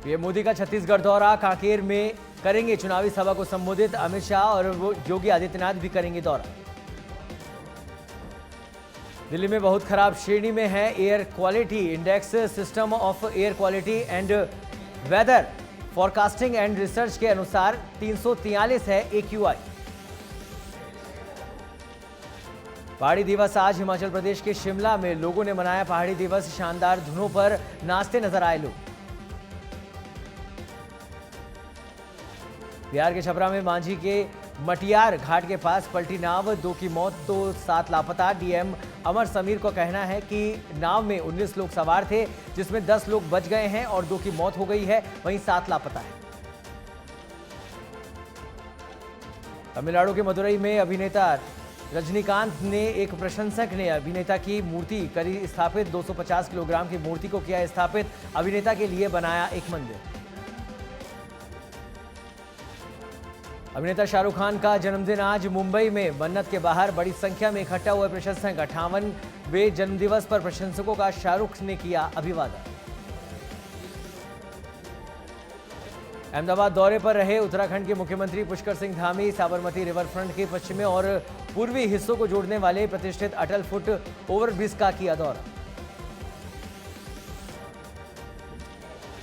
PM Modi का छत्तीसगढ़ दौरा, कांकेर में करेंगे चुनावी सभा को संबोधित। अमित शाह और योगी आदित्यनाथ भी करेंगे दौरा। दिल्ली में बहुत खराब श्रेणी में है air quality index. System of air quality and weather forecasting and research के अनुसार 343 है AQI। पहाड़ी दिवस आज हिमाचल प्रदेश के शिमला में लोगों ने मनाया पहाड़ी दिवस। शानदार धुनों पर नाचते नजर आए लोग। बिहार के छपरा में मांझी के मटियार घाट के पास पलटी नाव, 2 की मौत तो 7 लापता। डीएम अमर समीर का कहना है कि नाव में 19 लोग सवार थे, जिसमें 10 लोग बच गए हैं और 2 की मौत हो गई है, वहीं 7 लापता है। तमिलनाडु के मदुरई में अभिनेता रजनीकांत ने एक प्रशंसक ने अभिनेता की मूर्ति करी स्थापित। 250 किलोग्राम की मूर्ति को किया स्थापित। अभिनेता के लिए बनाया एक मंदिर। अभिनेता शाहरुख खान का जन्मदिन आज। मुंबई में मन्नत के बाहर बड़ी संख्या में इकट्ठा हुए प्रशंसक। 58वें जन्मदिवस पर प्रशंसकों का शाहरुख ने किया अभिवादन। अहमदाबाद दौरे पर रहे उत्तराखंड के मुख्यमंत्री पुष्कर सिंह धामी। साबरमती रिवर फ्रंट के पश्चिमी और पूर्वी हिस्सों को जोड़ने वाले प्रतिष्ठित अटल फुट ओवरब्रिज का किया दौरा।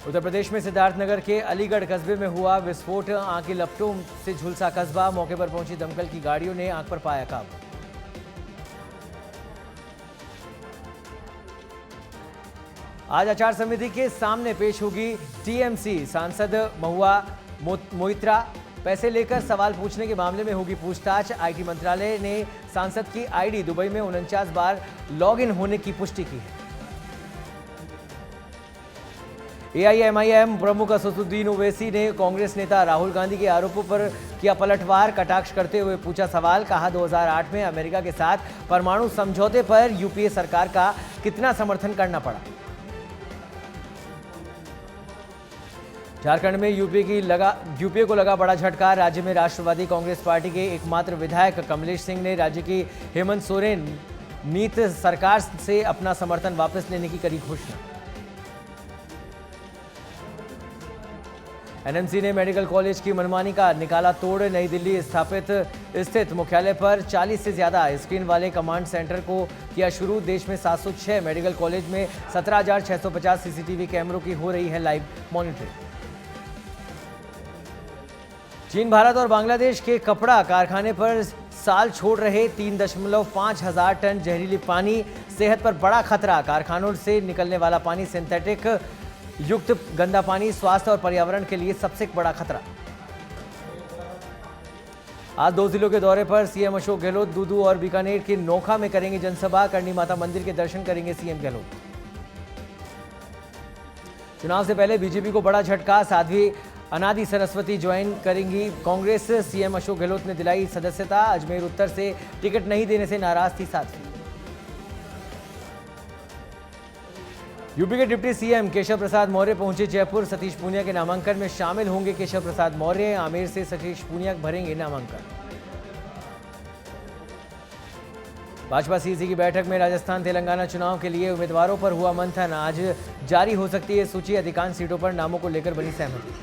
उत्तर प्रदेश में सिद्धार्थनगर के अलीगढ़ कस्बे में हुआ विस्फोट। आग की लपटों से झुलसा कस्बा। मौके पर पहुंची दमकल की गाड़ियों ने आग पर पाया काबू। आज आचार समिति के सामने पेश होगी टीएमसी। सांसद महुआ मोइत्रा पैसे लेकर सवाल पूछने के मामले में होगी पूछताछ। आईटी मंत्रालय ने सांसद की आईडी दुबई में 49 बार लॉगिन होने की पुष्टि की है। एआईएमआईएम प्रमुख असदुद्दीन ओवैसी ने कांग्रेस नेता राहुल गांधी के आरोपों पर किया पलटवार। कटाक्ष करते हुए पूछा सवाल। कहा 2008 में अमेरिका के साथ परमाणु समझौते पर यूपीए सरकार का कितना समर्थन करना पड़ा। झारखंड में यूपीए को लगा बड़ा झटका। राज्य में राष्ट्रवादी कांग्रेस पार्टी के एकमात्र विधायक कमलेश सिंह ने राज्य की हेमंत सोरेन नीत सरकार से अपना समर्थन वापस लेने की करी घोषणा। एनएमसी ने मेडिकल कॉलेज की मनमानी का निकाला तोड़। नई दिल्ली स्थित मुख्यालय पर 40 से ज्यादा स्क्रीन वाले कमांड सेंटर को किया शुरू। देश में 706 मेडिकल कॉलेज में 17,650 सीसीटीवी कैमरों की हो रही है लाइव मॉनिटरिंग। चीन, भारत और बांग्लादेश के कपड़ा कारखाने पर साल छोड़ रहे 3.5 हजार टन जहरीली पानी। सेहत पर बड़ा खतरा। कारखानों से निकलने वाला पानी सिंथेटिक युक्त गंदा पानी स्वास्थ्य और पर्यावरण के लिए सबसे बड़ा खतरा। आज 2 जिलों के दौरे पर सीएम अशोक गहलोत दूदू और बीकानेर के नोखा में करेंगे जनसभा। करणी माता मंदिर के दर्शन करेंगे सीएम गहलोत। चुनाव से पहले बीजेपी को बड़ा झटका। साध्वी अनादि सरस्वती ज्वाइन करेंगी कांग्रेस। सीएम अशोक गहलोत ने दिलाई सदस्यता। अजमेर उत्तर से टिकट नहीं देने से नाराज थी साध्वी। यूपी के डिप्टी सीएम केशव प्रसाद मौर्य पहुंचे जयपुर। सतीश पूनिया के नामांकन में शामिल होंगे केशव प्रसाद मौर्य। आमेर से सतीश पूनिया भरेंगे नामांकन। भाजपा सीसी की बैठक में राजस्थान तेलंगाना चुनाव के लिए उम्मीदवारों पर हुआ मंथन। आज जारी हो सकती है सूची। अधिकांश सीटों पर नामों को लेकर बनी सहमति।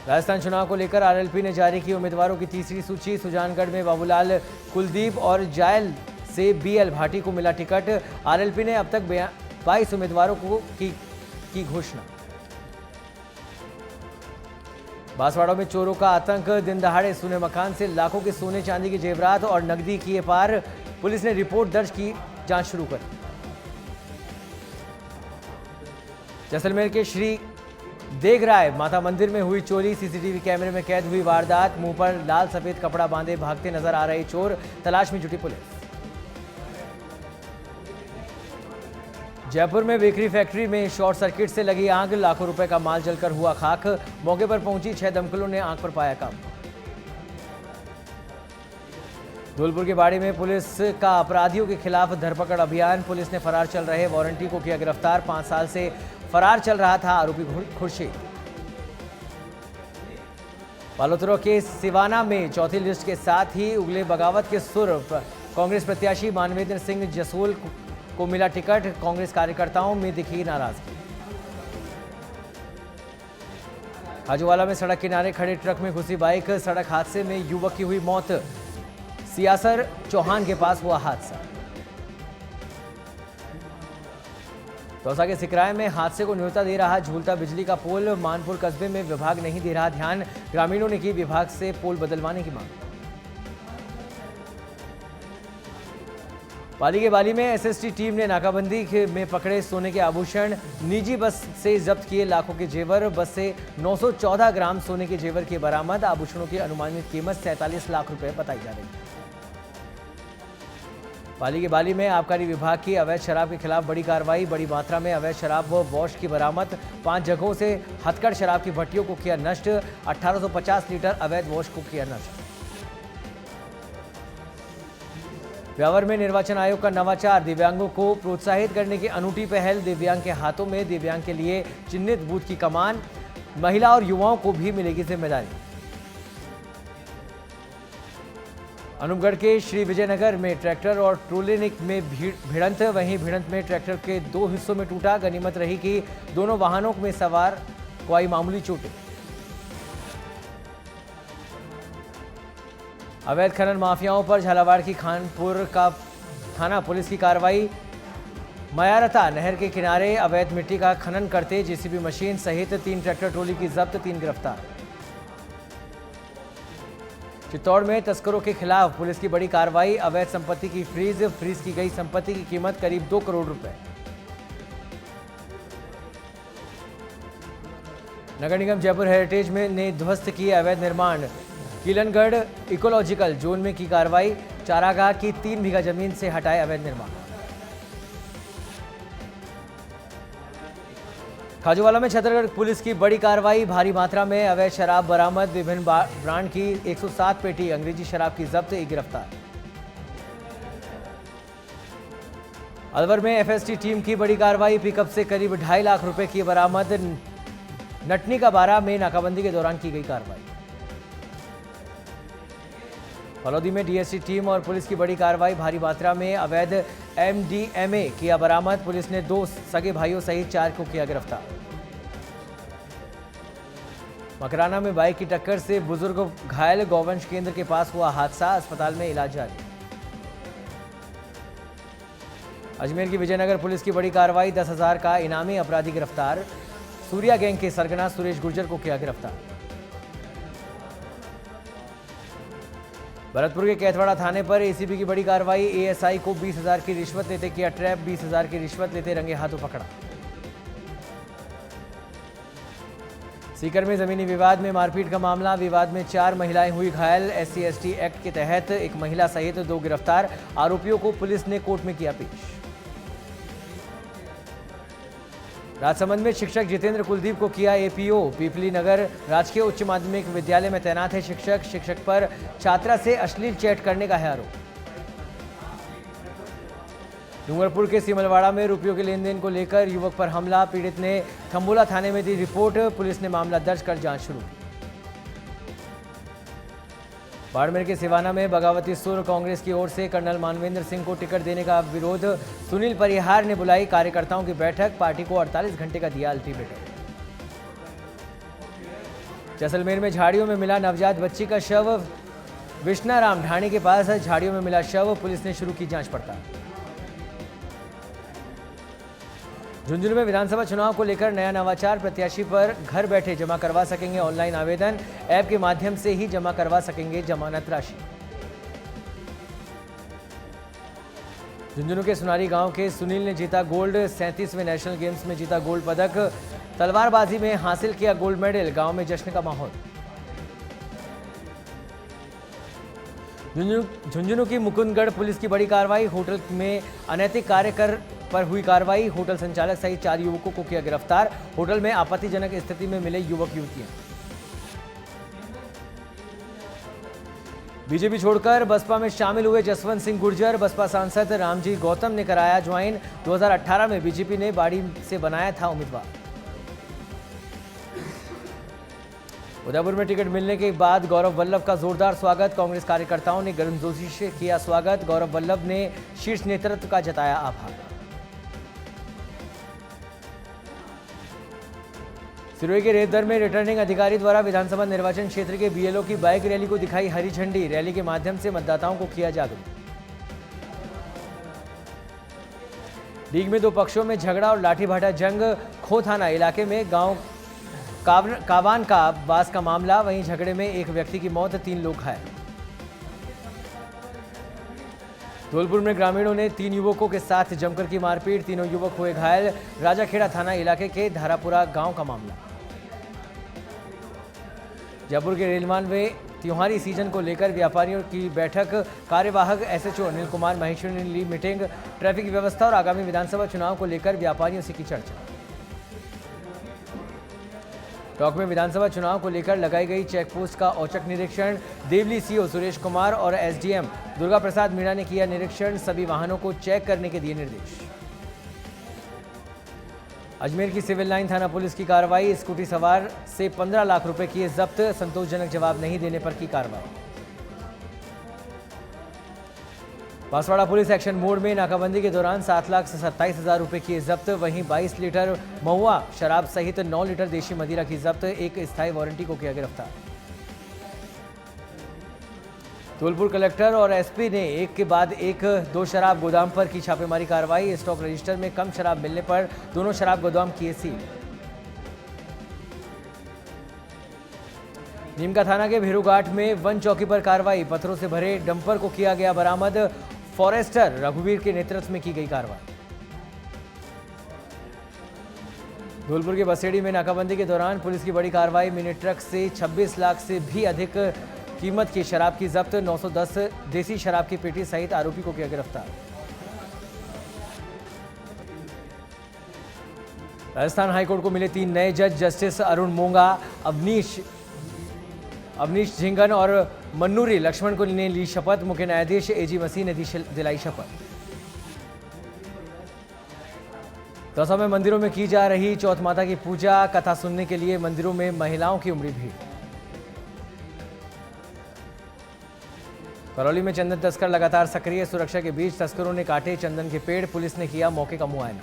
राजस्थान चुनाव को लेकर आरएलपी ने जारी की उम्मीदवारों की तीसरी सूची। सुजानगढ़ में बाबूलाल कुलदीप और जायल से बीएल भाटी को मिला टिकट। आरएलपी ने अब तक 22 उम्मीदवारों को की घोषणा। बांसवाड़ा में चोरों का आतंक। दिन दहाड़े सोने मकान से लाखों के सोने चांदी के जेवरात और नकदी किए पार। पुलिस ने रिपोर्ट दर्ज की, जांच शुरू कर। जैसलमेर के श्री देगराय माता मंदिर में हुई चोरी। सीसीटीवी कैमरे में कैद हुई वारदात। मुंह पर लाल सफेद कपड़ा बांधे भागते नजर आ रहे चोर। तलाश में जुटी पुलिस। जयपुर में बेकरी फैक्ट्री में शॉर्ट सर्किट से लगी आग। लाखों रुपए का माल जलकर हुआ खाक। मौके पर पहुंची 6 दमकलों ने आग पर पाया काबू। धौलपुर के बाड़ी में पुलिस का अपराधियों के खिलाफ धरपकड़ अभियान। पुलिस ने फरार चल रहे वारंटी को किया गिरफ्तार। 5 साल से फरार चल रहा था आरोपी खुर्शीद। बालोतरा के सिवाना में चौथी लिस्ट के साथ ही उगले बगावत के सुर। कांग्रेस प्रत्याशी मानवेंद्र सिंह जसोल को मिला टिकट। कांग्रेस कार्यकर्ताओं में दिखी नाराजगी। खाजूवाला में सड़क किनारे खड़े ट्रक में घुसी बाइक, सड़क हादसे में युवक की हुई मौत। सियासर चौहान के पास हुआ हादसा। दौसा के सिकराय में हादसे को न्योता दे रहा झूलता बिजली का पोल, मानपुर कस्बे में विभाग नहीं दे रहा ध्यान, ग्रामीणों ने की विभाग से पोल बदलवाने की मांग। पाली के बाली में एसएसटी टीम ने नाकाबंदी में पकड़े सोने के आभूषण, निजी बस से जब्त किए लाखों के जेवर, बस से 914 ग्राम सोने के जेवर किए बरामद, आभूषणों की अनुमानित कीमत 47 लाख रुपए बताई जा रही है। पाली के बाली में आबकारी विभाग की अवैध शराब के खिलाफ बड़ी कार्रवाई, बड़ी मात्रा में अवैध शराब व वॉश की बरामद, 5 जगहों से हथकढ़ शराब की भट्टियों को किया नष्ट, 1850 लीटर अवैध वॉश को किया नष्ट। ब्यावर में निर्वाचन आयोग का नवाचार, दिव्यांगों को प्रोत्साहित करने की अनूठी पहल, दिव्यांग के हाथों में दिव्यांग के लिए चिन्हित बूथ की कमान, महिला और युवाओं को भी मिलेगी जिम्मेदारी। अनूपगढ़ के श्री विजयनगर में ट्रैक्टर और ट्रोले में भिड़ंत, वहीं भिड़ंत में ट्रैक्टर के 2 हिस्सों में टूटा, गनीमत रही कि दोनों वाहनों में सवार को आई मामूली चोटें। अवैध खनन माफियाओं पर झालावाड़ की खानपुर का थाना पुलिस की कार्रवाई, मयारता नहर के किनारे अवैध मिट्टी का खनन करते जेसीबी मशीन सहित 3 ट्रैक्टर ट्रोली की जब्त, 3 गिरफ्तार। चित्तौड़ में तस्करों के खिलाफ पुलिस की बड़ी कार्रवाई, अवैध संपत्ति की फ्रीज की गई संपत्ति की कीमत करीब 2 करोड़ रुपए। नगर निगम जयपुर हेरिटेज में ने ध्वस्त किए अवैध निर्माण, किलनगढ़ इकोलॉजिकल जोन में की कार्रवाई, चारागाह की 3 बीघा जमीन से हटाए अवैध निर्माण। खाजूवाला में छतरगढ़ पुलिस की बड़ी कार्रवाई, भारी मात्रा में अवैध शराब बरामद, विभिन्न ब्रांड की 107 पेटी अंग्रेजी शराब की जब्त, 1 गिरफ्तार। अलवर में एफएसटी टीम की बड़ी कार्रवाई, पिकअप से करीब 2.5 लाख रुपए की बरामद, नटनी का बारा में नाकाबंदी के दौरान की गई कार्रवाई। फलौदी में डीएसटी टीम और पुलिस की बड़ी कार्रवाई, भारी मात्रा में अवैध एमडीएमए किया बरामद, पुलिस ने 2 सगे भाइयों सहित 4 को किया गिरफ्तार। मकराना में बाइक की टक्कर से बुजुर्ग घायल, गौवंश केंद्र के पास हुआ हादसा, अस्पताल में इलाज जारी। अजमेर की विजयनगर पुलिस की बड़ी कार्रवाई, 10,000 का इनामी अपराधी गिरफ्तार, सूर्या गैंग के सरगना सुरेश गुर्जर को किया गिरफ्तार। भरतपुर के कैथवाड़ा थाने पर एसीबी की बड़ी कार्रवाई, एएसआई को 20,000 की रिश्वत लेते किया ट्रैप, 20,000 की रिश्वत लेते रंगे हाथों पकड़ा। सीकर में जमीनी विवाद में मारपीट का मामला, विवाद में 4 महिलाएं हुई घायल, SC/ST एक्ट के तहत 1 महिला सहित 2 गिरफ्तार, आरोपियों को पुलिस ने कोर्ट में किया पेश। राजसमंद में शिक्षक जितेंद्र कुलदीप को किया एपीओ, पीपली नगर राजकीय उच्च माध्यमिक विद्यालय में तैनात है शिक्षक पर छात्रा से अश्लील चैट करने का है आरोप। डूंगरपुर के सिमलवाड़ा में रुपयों के लेन देन को लेकर युवक पर हमला, पीड़ित ने थम्बोला थाने में दी रिपोर्ट, पुलिस ने मामला दर्ज कर जांच शुरू की। बाड़मेर के सिवाना में बगावती सुर कांग्रेस की ओर से कर्नल मानवेंद्र सिंह को टिकट देने का विरोध, सुनील परिहार ने बुलाई कार्यकर्ताओं की बैठक, पार्टी को 48 घंटे का दिया अल्टीमेटम। जैसलमेर में झाड़ियों में मिला नवजात बच्ची का शव, विश्नाराम ढाणी के पास झाड़ियों में मिला शव, पुलिस ने शुरू की जांच पड़ताल। झुंझुनू में विधानसभा चुनाव को लेकर नया नवाचार, प्रत्याशी पर घर बैठे जमा करवा सकेंगे ऑनलाइन आवेदन, ऐप के माध्यम से ही जमा करवा सकेंगे जमानत राशि। झुंझुनू के सुनारी गांव के सुनील ने जीता गोल्ड, 37वें नेशनल गेम्स में जीता गोल्ड पदक, तलवारबाजी में हासिल किया गोल्ड मेडल, गांव में जश्न का माहौल। झुंझुनू की मुकुंदगढ़ पुलिस की बड़ी कार्रवाई, होटल में अनैतिक कार्य पर हुई कार्रवाई, होटल संचालक सहित 4 युवकों को किया गिरफ्तार, होटल में आपत्तिजनक स्थिति में मिले युवक युवतियां। बीजेपी छोड़कर बसपा में शामिल हुए जसवंत सिंह गुर्जर, बसपा सांसद रामजी गौतम ने कराया ज्वाइन, 2018 में बीजेपी ने बाड़ी से बनाया था उम्मीदवार। उदयपुर में टिकट मिलने के बाद गौरव वल्लभ का जोरदार स्वागत, कांग्रेस कार्यकर्ताओं ने गर्मजोशी से किया स्वागत, गौरव वल्लभ ने शीर्ष नेतृत्व का जताया आभार। सिरोही के रेतदर में रिटर्निंग अधिकारी द्वारा विधानसभा निर्वाचन क्षेत्र के बीएलओ की बाइक रैली को दिखाई हरी झंडी। रैली के माध्यम से मतदाताओं को किया जागरूक। डीग में दो पक्षों में झगड़ा और लाठीभाटा जंग। खो थाना इलाके में गांव कावान का बास का मामला। वहीं झगड़े में एक व्यक्ति की मौत, 3 लोग घायल। धौलपुर में ग्रामीणों ने 3 युवकों के साथ जमकर की मारपीट, तीनों युवक हुए घायल। राजाखेड़ा थाना इलाके के धारापुरा गांव का मामला। जयपुर के रेलमान में त्योहारी सीजन को लेकर व्यापारियों की बैठक। कार्यवाहक एसएचओ अनिल कुमार महेश्वरी ने ली मीटिंग। ट्रैफिक व्यवस्था और आगामी विधानसभा चुनाव को लेकर व्यापारियों से की चर्चा। टोंक में विधानसभा चुनाव को लेकर लगाई गई चेकपोस्ट का औचक निरीक्षण। देवली सीओ सुरेश कुमार और एसडीएम दुर्गा प्रसाद मीणा ने किया निरीक्षण। सभी वाहनों को चेक करने के दिए निर्देश। अजमेर की सिविल लाइन थाना पुलिस की कार्रवाई। स्कूटी सवार से 15 लाख रुपए किए जब्त। संतोषजनक जवाब नहीं देने पर की कार्रवाई। बांसवाड़ा पुलिस एक्शन मोड में। नाकाबंदी के दौरान 7,27,000 रुपए किए जब्त। वहीं 22 लीटर महुआ शराब सहित 9 लीटर देशी मदिरा की जब्त। एक स्थायी वारंटी को किया गिरफ्तार। धौलपुर कलेक्टर और एसपी ने एक के बाद एक 2 शराब गोदाम पर की छापेमारी कार्रवाई। स्टॉक रजिस्टर में कम शराब मिलने पर दोनों शराब गोदाम किए सील। नीमका थाना के भेरूघाट में वन चौकी पर कार्रवाई। पत्थरों से भरे डंपर को किया गया बरामद। फॉरेस्टर रघुवीर के नेतृत्व में की गई कार्रवाई। धौलपुर के बसेड़ी में नाकाबंदी के दौरान पुलिस की बड़ी कार्रवाई। मिनी ट्रक से 26 लाख से भी अधिक कीमत की शराब की जब्त। 910 देसी शराब की पेटी सहित आरोपी को किया गिरफ्तार। राजस्थान हाईकोर्ट को मिले 3 नए जज। जस्टिस अरुण मोंगा, अवनीश झिंगन और मन्नूरी लक्ष्मण को ने ली शपथ। मुख्य न्यायाधीश एजी मसीह ने दिलाई शपथ। दौसा में मंदिरों में की जा रही चौथ माता की पूजा। कथा सुनने के लिए मंदिरों में महिलाओं की उमड़ी भीड़। करौली में चंदन तस्कर लगातार सक्रिय। सुरक्षा के बीच तस्करों ने काटे चंदन के पेड़। पुलिस ने किया मौके का मुआयना।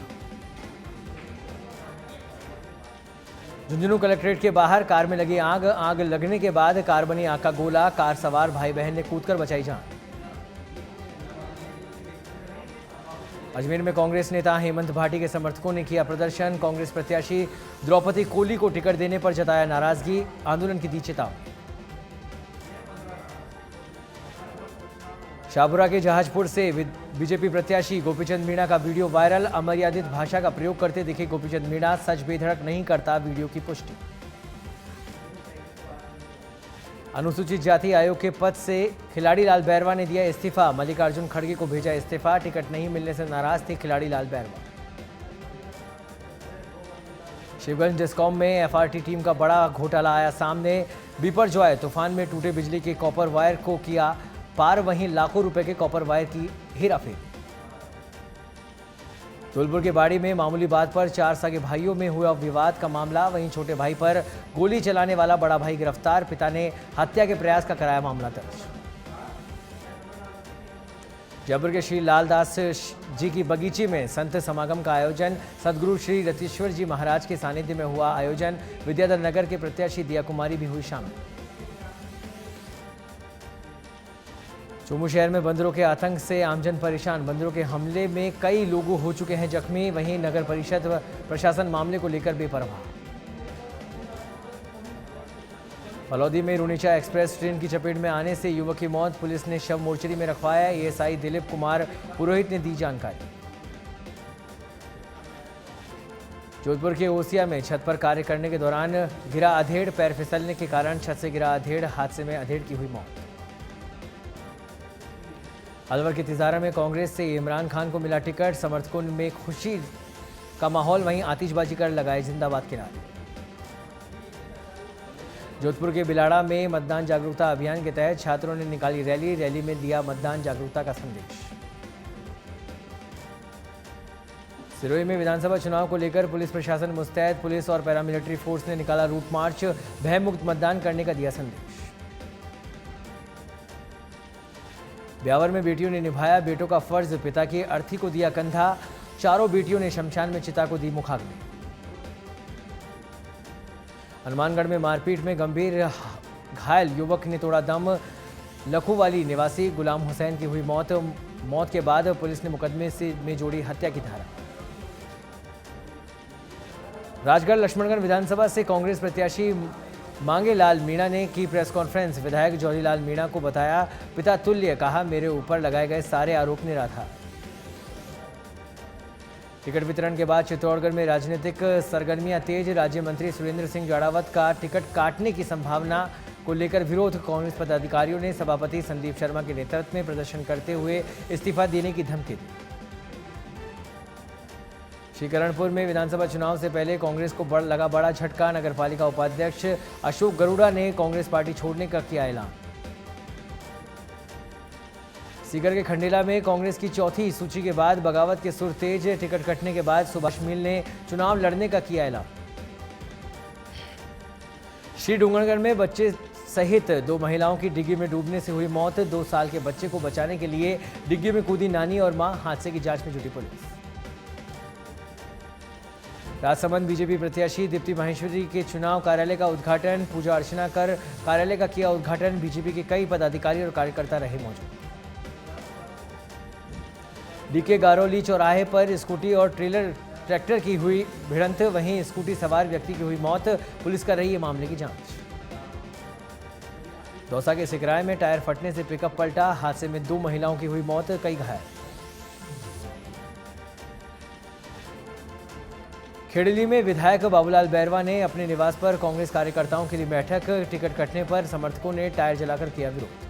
झुंझुनू कलेक्ट्रेट के बाहर कार में लगी आग। आग लगने के बाद कार बनी आग का गोला। कार सवार भाई बहन ने कूदकर बचाई जान। अजमेर में कांग्रेस नेता हेमंत भाटी के समर्थकों ने किया प्रदर्शन। कांग्रेस प्रत्याशी द्रौपदी कोली को टिकट देने पर जताया नाराजगी। आंदोलन की दी चेतावनी। शाहपुरा के जहाजपुर से बीजेपी प्रत्याशी गोपीचंद मीणा का वीडियो वायरल। अमर्यादित भाषा का प्रयोग करते दिखे गोपीचंद मीणा। सच बेधड़क नहीं करता, वीडियो की पुष्टि। अनुसूचित जाति आयोग के पद से खिलाड़ी लाल बैरवा ने दिया इस्तीफा। मल्लिकार्जुन खड़गे को भेजा इस्तीफा। टिकट नहीं मिलने से नाराज थे खिलाड़ी लाल बैरवा। शिवगंज डिस्कॉम में एफआरटी टीम का बड़ा घोटाला आया सामने। बीपर जॉय तूफान में टूटे बिजली के कॉपर वायर को किया पार। वहीं लाखों रुपए के कॉपर वायर की हेराफेरी। धौलपुर के बाड़ी में मामूली बात पर 4 सगे भाइयों में हुआ विवाद का मामला। वहीं छोटे भाई पर गोली चलाने वाला बड़ा भाई गिरफ्तार। पिता ने हत्या के प्रयास का कराया मामला दर्ज। जयपुर के श्री लालदास जी की बगीची में संत समागम का आयोजन। सदगुरु श्री रतीश्वर जी महाराज के सानिध्य में हुआ आयोजन। विद्याधर नगर के प्रत्याशी दिया कुमारी भी हुई शामिल। चुमू शहर में बंदरों के आतंक से आमजन परेशान। बंदरों के हमले में कई लोग हो चुके हैं जख्मी। वहीं नगर परिषद व प्रशासन मामले को लेकर बेपरवाह। फलौदी में रुनीचा एक्सप्रेस ट्रेन की चपेट में आने से युवक की मौत। पुलिस ने शव मोर्चरी में रखवाया। एएसआई दिलीप कुमार पुरोहित ने दी जानकारी। जोधपुर के ओसिया में छत पर कार्य करने के दौरान गिरा अधेड़। पैर फिसलने के कारण छत से गिरा अधेड़। हादसे में अधेड़ की हुई मौत। अलवर के तिजारा में कांग्रेस से इमरान खान को मिला टिकट। समर्थकों में खुशी का माहौल। वहीं आतिशबाजी कर लगाए जिंदाबाद के नारे। जोधपुर के बिलाड़ा में मतदान जागरूकता अभियान के तहत छात्रों ने निकाली रैली। रैली में दिया मतदान जागरूकता का संदेश। सिरोही में विधानसभा चुनाव को लेकर पुलिस प्रशासन मुस्तैद। पुलिस और पैरामिलिट्री फोर्स ने निकाला रूट मार्च। भयमुक्त मतदान करने का दिया संदेश। ब्यावर में बेटियों ने निभाया बेटों का फर्ज। पिता की अर्थी को दिया कंधा। चारों बेटियों ने शमशान में चिता को दी मुखाग्नि। हनुमानगढ़ में मारपीट में गंभीर घायल युवक ने तोड़ा दम। लखूवाली निवासी गुलाम हुसैन की हुई मौत के बाद पुलिस ने मुकदमे में जोड़ी हत्या की धारा। राजगढ़ लक्ष्मणगढ़ विधानसभा से कांग्रेस प्रत्याशी मांगेलाल मीणा ने की प्रेस कॉन्फ्रेंस। विधायक जौहरीलाल मीणा को बताया पिता तुल्य, कहा मेरे ऊपर लगाए गए सारे आरोप निराधार। टिकट वितरण के बाद चित्तौड़गढ़ में राजनीतिक सरगर्मियां तेज। राज्य मंत्री सुरेंद्र सिंह जाड़ावत का टिकट काटने की संभावना को लेकर विरोध। कांग्रेस पदाधिकारियों ने सभापति संदीप शर्मा के नेतृत्व में प्रदर्शन करते हुए इस्तीफा देने की धमकी दी। श्रीकरणपुर में विधानसभा चुनाव से पहले कांग्रेस को लगा बड़ा झटका। नगरपालिका उपाध्यक्ष अशोक गरुड़ा ने कांग्रेस पार्टी छोड़ने का किया ऐलान। सीकर के खंडेला में कांग्रेस की चौथी सूची के बाद बगावत के सुर तेज। टिकट कटने के बाद सुभाष मील ने चुनाव लड़ने का किया ऐलान। श्री डूंगरगढ़ में बच्चे सहित 2 महिलाओं की डिग्गी में डूबने से हुई मौत। 2 साल के बच्चे को बचाने के लिए डिग्गी में कूदी नानी और मां। हादसे की जांच में जुटी पुलिस। राजसमंद बीजेपी प्रत्याशी दीप्ति माहेश्वरी के चुनाव कार्यालय का उद्घाटन। पूजा अर्चना कर कार्यालय का किया उद्घाटन। बीजेपी के कई पदाधिकारी और कार्यकर्ता रहे मौजूद। डीके गारोली चौराहे पर स्कूटी और ट्रैक्टर की हुई भिड़ंत। वहीं स्कूटी सवार व्यक्ति की हुई मौत। पुलिस कर रही है मामले की जांच। दौसा के सिकराय में टायर फटने से पिकअप पलटा। हादसे में 2 महिलाओं की हुई मौत, कई घायल। खेड़ली में विधायक बाबूलाल बैरवा ने अपने निवास पर कांग्रेस कार्यकर्ताओं के लिए बैठक। टिकट कटने पर समर्थकों ने टायर जलाकर किया विरोध।